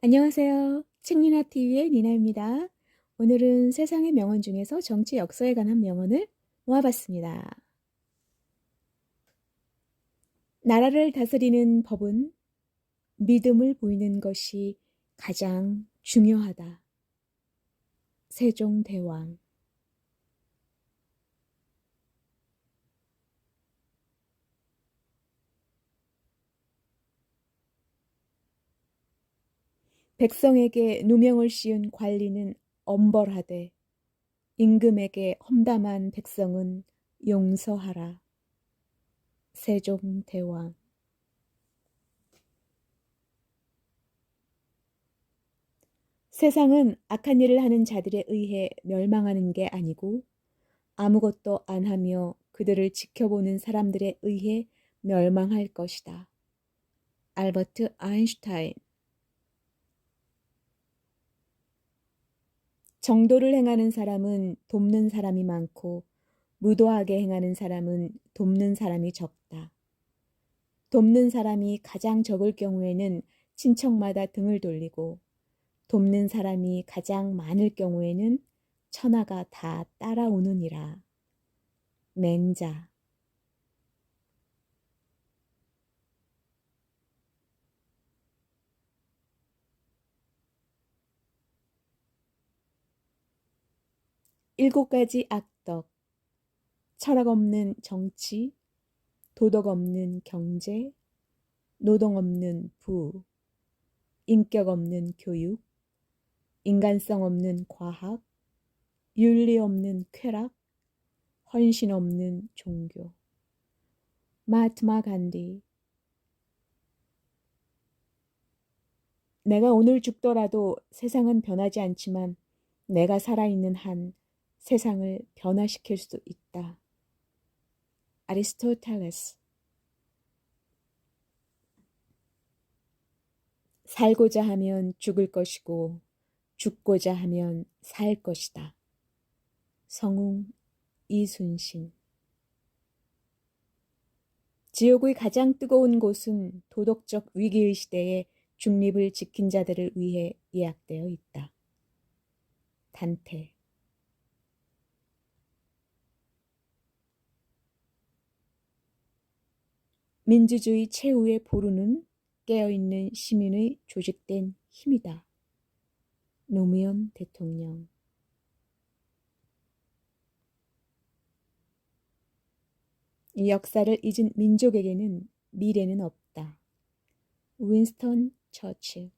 안녕하세요. 책리나 TV의 니나입니다. 오늘은 세상의 명언 중에서 정치 역사에 관한 명언을 모아봤습니다. 나라를 다스리는 법은 믿음을 보이는 것이 가장 중요하다. 세종대왕. 백성에게 누명을 씌운 관리는 엄벌하되 임금에게 험담한 백성은 용서하라. 세종대왕. 세상은 악한 일을 하는 자들에 의해 멸망하는 게 아니고 아무것도 안 하며 그들을 지켜보는 사람들에 의해 멸망할 것이다. 알버트 아인슈타인. 정도를 행하는 사람은 돕는 사람이 많고 무도하게 행하는 사람은 돕는 사람이 적다. 돕는 사람이 가장 적을 경우에는 친척마다 등을 돌리고 돕는 사람이 가장 많을 경우에는 천하가 다 따라오느니라. 맹자. 일곱 가지 악덕. 철학 없는 정치, 도덕 없는 경제, 노동 없는 부, 인격 없는 교육, 인간성 없는 과학, 윤리 없는 쾌락, 헌신 없는 종교. 마하트마 간디. 내가 오늘 죽더라도 세상은 변하지 않지만 내가 살아있는 한 세상을 변화시킬 수 있다. 아리스토텔레스. 살고자 하면 죽을 것이고 죽고자 하면 살 것이다. 성웅 이순신. 지옥의 가장 뜨거운 곳은 도덕적 위기의 시대에 중립을 지킨 자들을 위해 예약되어 있다. 단테. 민주주의 최후의 보루는 깨어있는 시민의 조직된 힘이다. 노무현 대통령. 이 역사를 잊은 민족에게는 미래는 없다. 윈스턴 처칠.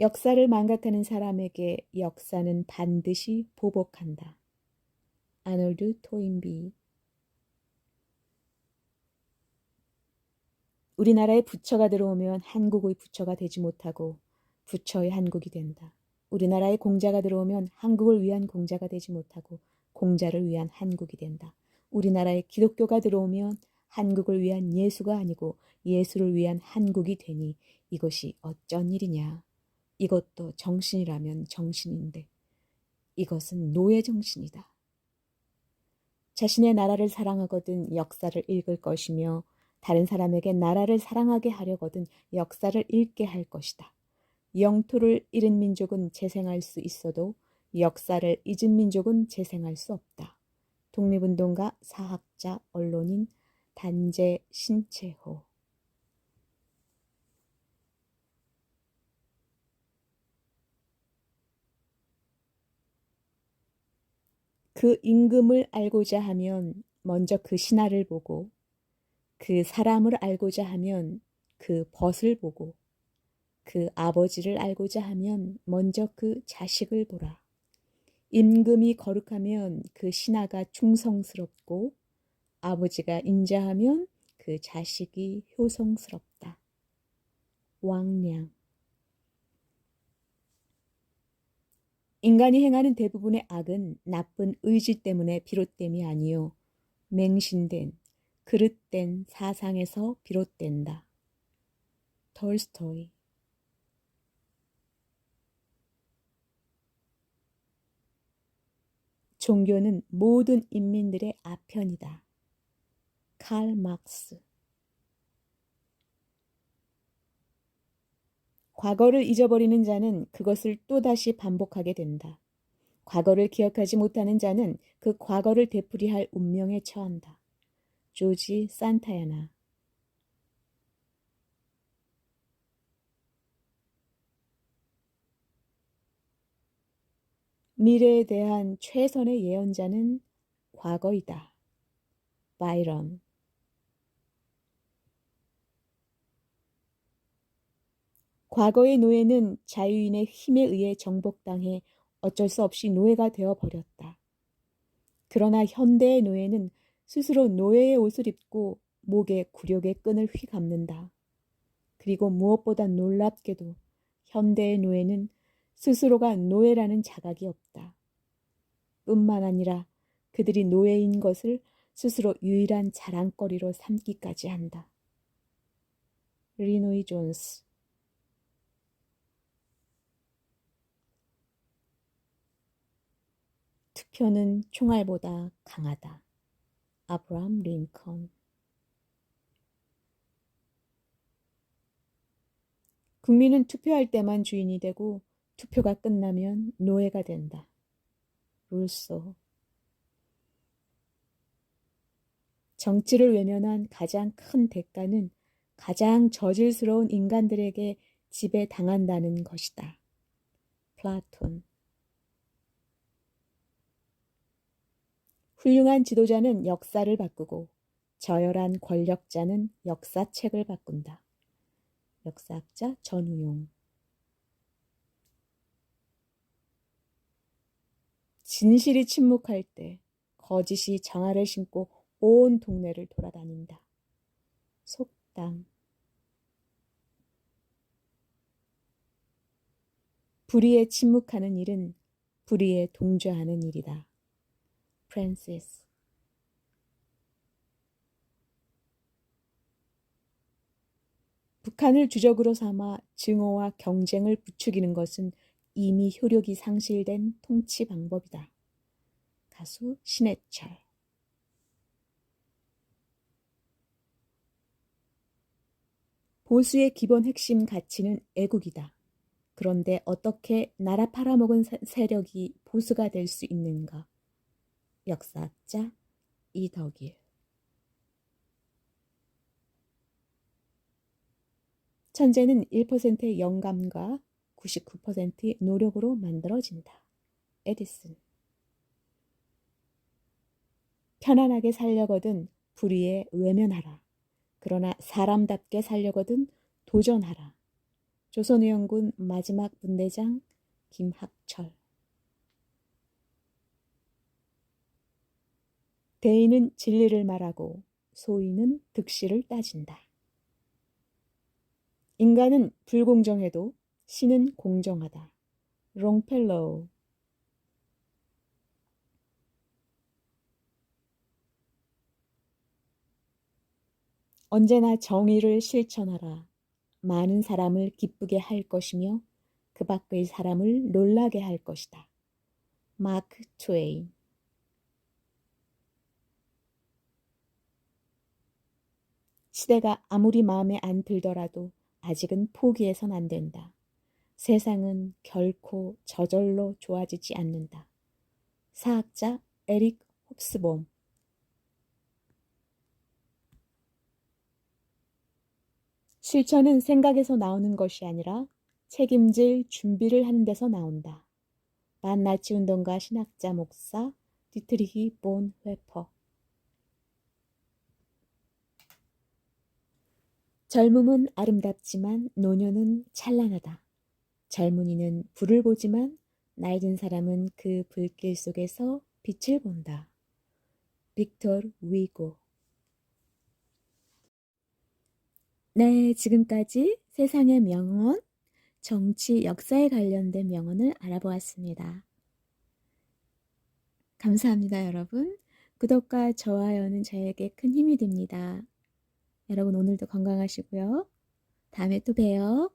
역사를 망각하는 사람에게 역사는 반드시 보복한다. 아놀드 토인비. 우리나라에 부처가 들어오면 한국의 부처가 되지 못하고 부처의 한국이 된다. 우리나라에 공자가 들어오면 한국을 위한 공자가 되지 못하고 공자를 위한 한국이 된다. 우리나라에 기독교가 들어오면 한국을 위한 예수가 아니고 예수를 위한 한국이 되니 이것이 어쩐 일이냐. 이것도 정신이라면 정신인데 이것은 노예 정신이다. 자신의 나라를 사랑하거든 역사를 읽을 것이며 다른 사람에게 나라를 사랑하게 하려거든 역사를 읽게 할 것이다. 영토를 잃은 민족은 재생할 수 있어도 역사를 잊은 민족은 재생할 수 없다. 독립운동가, 사학자, 언론인 단재 신채호. 그 임금을 알고자 하면 먼저 그 신하를 보고 그 사람을 알고자 하면 그 벗을 보고 그 아버지를 알고자 하면 먼저 그 자식을 보라. 임금이 거룩하면 그 신하가 충성스럽고 아버지가 인자하면 그 자식이 효성스럽다. 왕량. 인간이 행하는 대부분의 악은 나쁜 의지 때문에 비롯됨이 아니요 맹신된 그릇된 사상에서 비롯된다. 톨스토이. 종교는 모든 인민들의 아편이다. 칼 막스. 과거를 잊어버리는 자는 그것을 또다시 반복하게 된다. 과거를 기억하지 못하는 자는 그 과거를 되풀이할 운명에 처한다. 조지 산타야나. 미래에 대한 최선의 예언자는 과거이다. 바이런. 과거의 노예는 자유인의 힘에 의해 정복당해 어쩔 수 없이 노예가 되어 버렸다. 그러나 현대의 노예는 스스로 노예의 옷을 입고 목에 굴욕의 끈을 휘감는다. 그리고 무엇보다 놀랍게도 현대의 노예는 스스로가 노예라는 자각이 없다. 뿐만 아니라 그들이 노예인 것을 스스로 유일한 자랑거리로 삼기까지 한다. 리노이 존스. 투표는 총알보다 강하다. 아브라함 링컨. 국민은 투표할 때만 주인이 되고 투표가 끝나면 노예가 된다. 룰소. 정치를 외면한 가장 큰 대가는 가장 저질스러운 인간들에게 지배당한다는 것이다. 플라톤. 훌륭한 지도자는 역사를 바꾸고 저열한 권력자는 역사책을 바꾼다. 역사학자 전우용. 진실이 침묵할 때 거짓이 정화를 신고 온 동네를 돌아다닌다. 속담. 불의에 침묵하는 일은 불의에 동조하는 일이다. 프랜시스. 북한을 주적으로 삼아 증오와 경쟁을 부추기는 것은 이미 효력이 상실된 통치 방법이다. 가수 신해철. 보수의 기본 핵심 가치는 애국이다. 그런데 어떻게 나라 팔아먹은 세력이 보수가 될 수 있는가? 역사학자 이덕일. 천재는 1%의 영감과 99%의 노력으로 만들어진다. 에디슨. 편안하게 살려거든 불의에 외면하라. 그러나 사람답게 살려거든 도전하라. 조선의영군 마지막 분대장 김학철. 대인은 진리를 말하고 소인은 득실을 따진다. 인간은 불공정해도 신은 공정하다. 롱펠로우. 언제나 정의를 실천하라. 많은 사람을 기쁘게 할 것이며 그 밖의 사람을 놀라게 할 것이다. 마크 트웨인. 시대가 아무리 마음에 안 들더라도 아직은 포기해선 안 된다. 세상은 결코 저절로 좋아지지 않는다. 사학자 에릭 홉스봄. 실천은 생각에서 나오는 것이 아니라 책임질 준비를 하는 데서 나온다. 반나치 운동가 신학자 목사 디트리히 본 회퍼. 젊음은 아름답지만 노년은 찬란하다. 젊은이는 불을 보지만 나이 든 사람은 그 불길 속에서 빛을 본다. 빅토르 위고. 네, 지금까지 세상의 명언, 정치, 역사에 관련된 명언을 알아보았습니다. 감사합니다, 여러분. 구독과 좋아요는 저에게 큰 힘이 됩니다. 여러분 오늘도 건강하시고요. 다음에 또 봬요.